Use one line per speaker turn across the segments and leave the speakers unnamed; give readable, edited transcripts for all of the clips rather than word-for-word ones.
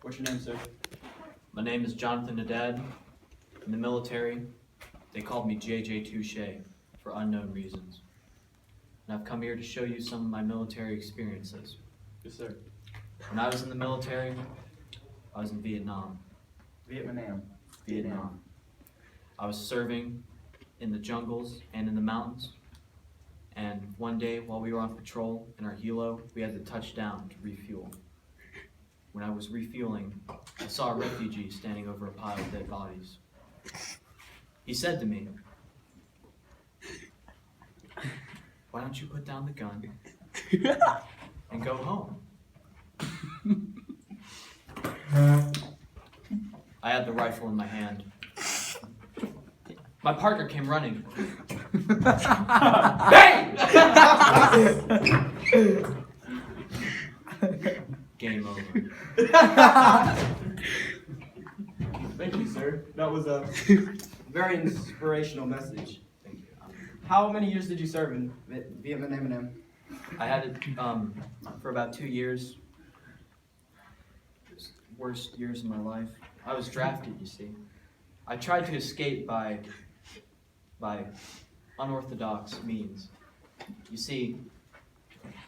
What's your name, sir?
My name is Jonathan Haddad. In the military, they called me JJ Touche for unknown reasons. And I've come here to show you some of my military experiences.
Yes, sir.
When I was in the military, I was in Vietnam.
Vietnam.
I was serving in the jungles and in the mountains. And one day while we were on patrol in our helo, we had to touch down to refuel. When I was refueling, I saw a refugee standing over a pile of dead bodies. He said to me, "Why don't you put down the gun and go home?" I had the rifle in my hand. My partner came running. Bang! Game over.
Thank you, sir. That was a very inspirational message.
Thank you.
How many years did you serve in Vietnam?
I had it for about 2 years. Worst years of my life. I was drafted, you see. I tried to escape by unorthodox means. You see,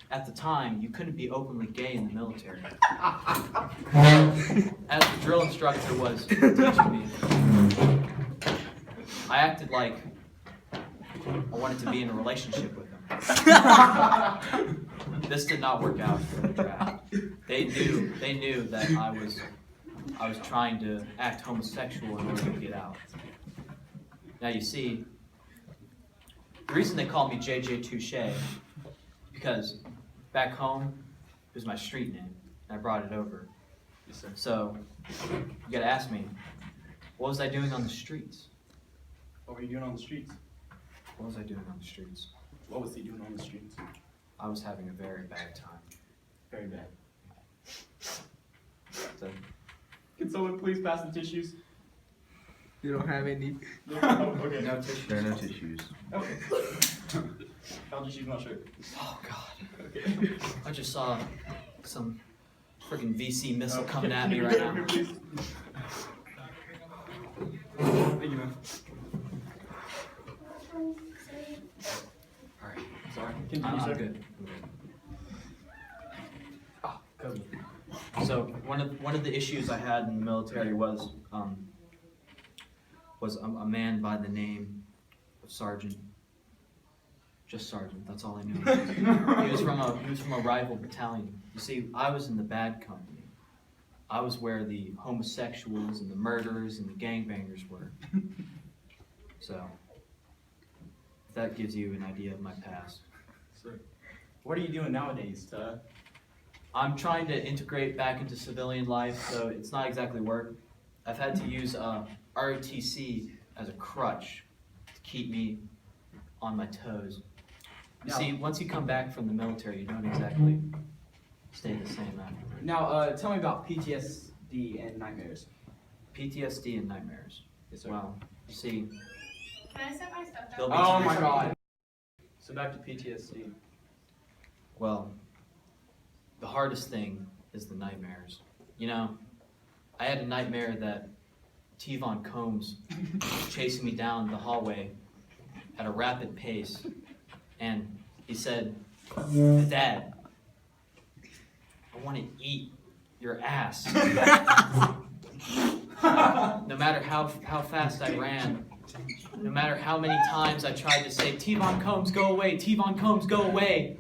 at the time, you couldn't be openly gay in the military. As the drill instructor was teaching me, I acted like I wanted to be in a relationship with him. This did not work out for the draft. They knew that I was trying to act homosexual in order to get out. Now you see, the reason they called me JJ Touche, because back home, it was my street name, and I brought it over.
Yes, sir.
So, you gotta ask me, what was I doing on the streets?
What were you doing on the streets?
What was I doing on the streets?
What was he doing on the streets?
I was having a very bad time.
Very bad.
So,
Can someone please pass the tissues?
You don't have any.
Oh, okay.
no tissue.
There are no tissues.
Okay. I'll just use my shirt.
Oh God.
Okay.
I just saw some freaking VC missile
Oh,
coming at
can
me
you
right
read it
now.
here, please? Thank you, man.
Alright.
Sorry. Continue,
I'm
sir.
good.
Ah, Kobe.
So one of the issues I had in the military was a man by the name of Sargent. Just Sargent. That's all I knew. He was from a rival battalion. You see, I was in the bad company. I was where the homosexuals and the murderers and the gangbangers were. So if that gives you an idea of my past.
Sir. What are you doing nowadays to...
I'm trying to integrate back into civilian life, so it's not exactly work. I've had to use ROTC as a crutch to keep me on my toes. You see, once you come back from the military, you don't exactly stay the same after.
Now, tell me about PTSD and nightmares.
PTSD and nightmares.
Yes, sir.
Well, you see,
Can I set my stuff
They'll
down?
be
Oh
too-
my God. So back to PTSD.
well, the hardest thing is the nightmares. You know, I had a nightmare that Tevon Combs was chasing me down the hallway at a rapid pace, and he said, "Dad, I want to eat your ass." No matter how fast I ran, no matter how many times I tried to say, "Tevon Combs, go away, Tevon Combs, go away,"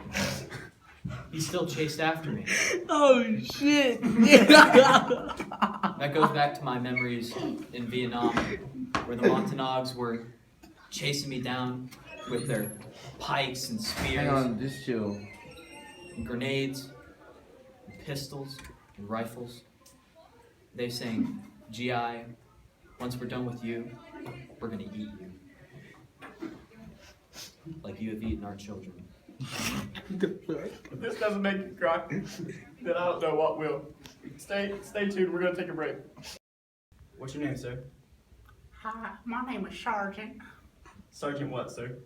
he still chased after me.
Oh shit!
That goes back to my memories in Vietnam, where the Montanogs were chasing me down with their pikes and spears,
Hang on, just chill.
and grenades, and pistols, and rifles. They saying, "GI, once we're done with you, we're gonna eat you. Like you have eaten our children."
If this doesn't make you cry, then I don't know what will. Stay tuned. We're gonna take a break. What's your name, sir?
Hi, my name is Sargent.
Sergeant what, sir?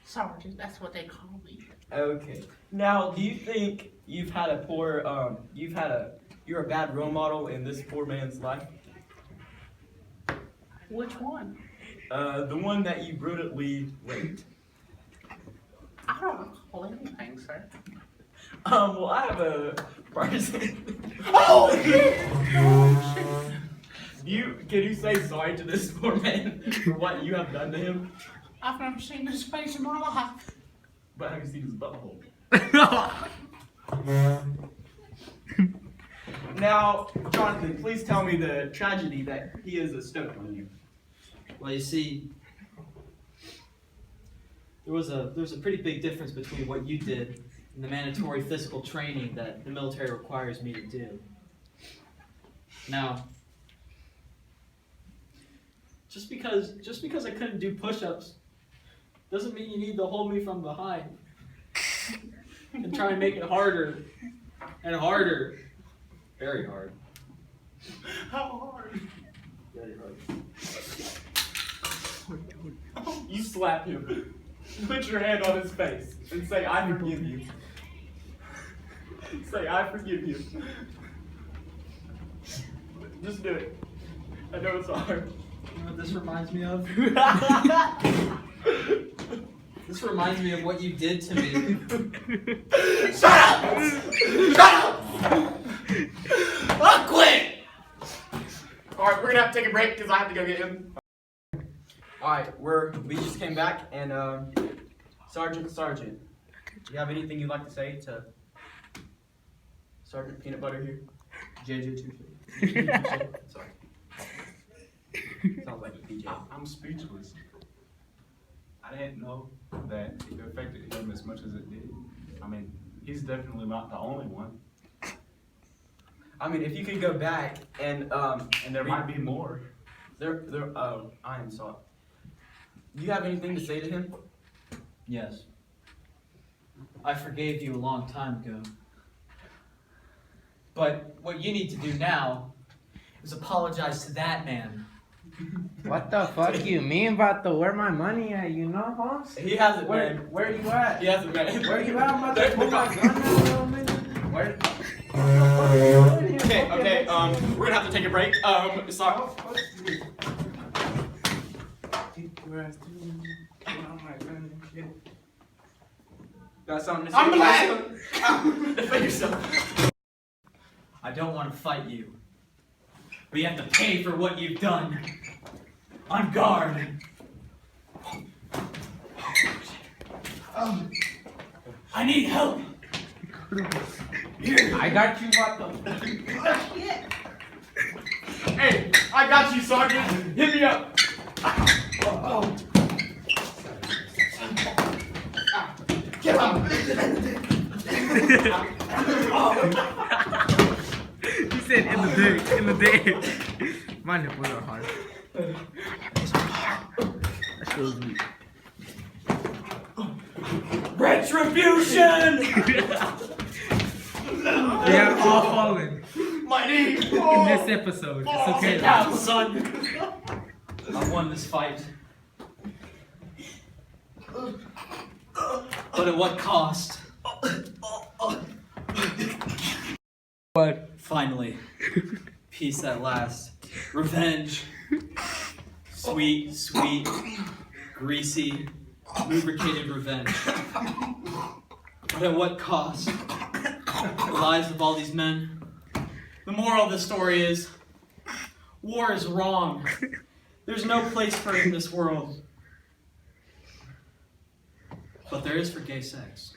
Sargent, that's what they call me.
Okay. Now, do you think you've had a you're a bad role model in this poor man's life?
Which one?
The one that you brutally raped.
I don't recall anything, sir.
Well, I have a oh! Can you say sorry to this poor man for what you have done to him?
I've never seen his face in my life.
But have you seen his butthole? Now, Jonathan, please tell me the tragedy that he is a stoke on you.
Well, you see, there's a pretty big difference between what you did and the mandatory physical training that the military requires me to do. Now, just because I couldn't do push-ups doesn't mean you need to hold me from behind and try and make it harder and harder. Very hard.
How hard?
Very hard.
You slap him. Put your hand on his face and say, I forgive you. Say, I forgive you. Just do it. I know it's hard.
You know what this reminds me of? This reminds me of what you did to me.
Shut up! Shut up! I'll quit! Alright, we're gonna have to take a break because I have to go get him. Alright, we just came back and Sargent, do you have anything you'd like to say to Sergeant Peanut Butter here? JJ Sorry. Sounds like a PJ.
I'm speechless. I didn't know that it affected him as much as it did. I mean, he's definitely not the only one.
I mean, if you could go back and
There might be more.
I am sorry. Do you have anything to say to him?
Yes. I forgave you a long time ago. But what you need to do now is apologize to that man.
What the fuck you mean about the where my money at? You know, Holmes?
He hasn't, man.
Where you at?
He hasn't, man.
Where you at? I'm about to pull my gun out, little minute.
Where? Okay, we're gonna have to take a break. Sorry. Got something to say?
I'm black!
Defend yourself.
I don't want to fight you. But you have to pay for what you've done. On guard. I need help.
I got you, what the
Hey, I got you, Sergeant. Hit me up. Get up.
He said in the day. My nipples are hard. That feels weak.
Retribution!
They have all fallen
My knee.
in this episode. It's okay.
Sit down, son. I won this fight. But at what cost?
But
Finally, peace at last. Revenge. Sweet, sweet, greasy, lubricated revenge. But at what cost? The lives of all these men. The moral of the story is, war is wrong. There's no place for it in this world. But there is for gay sex.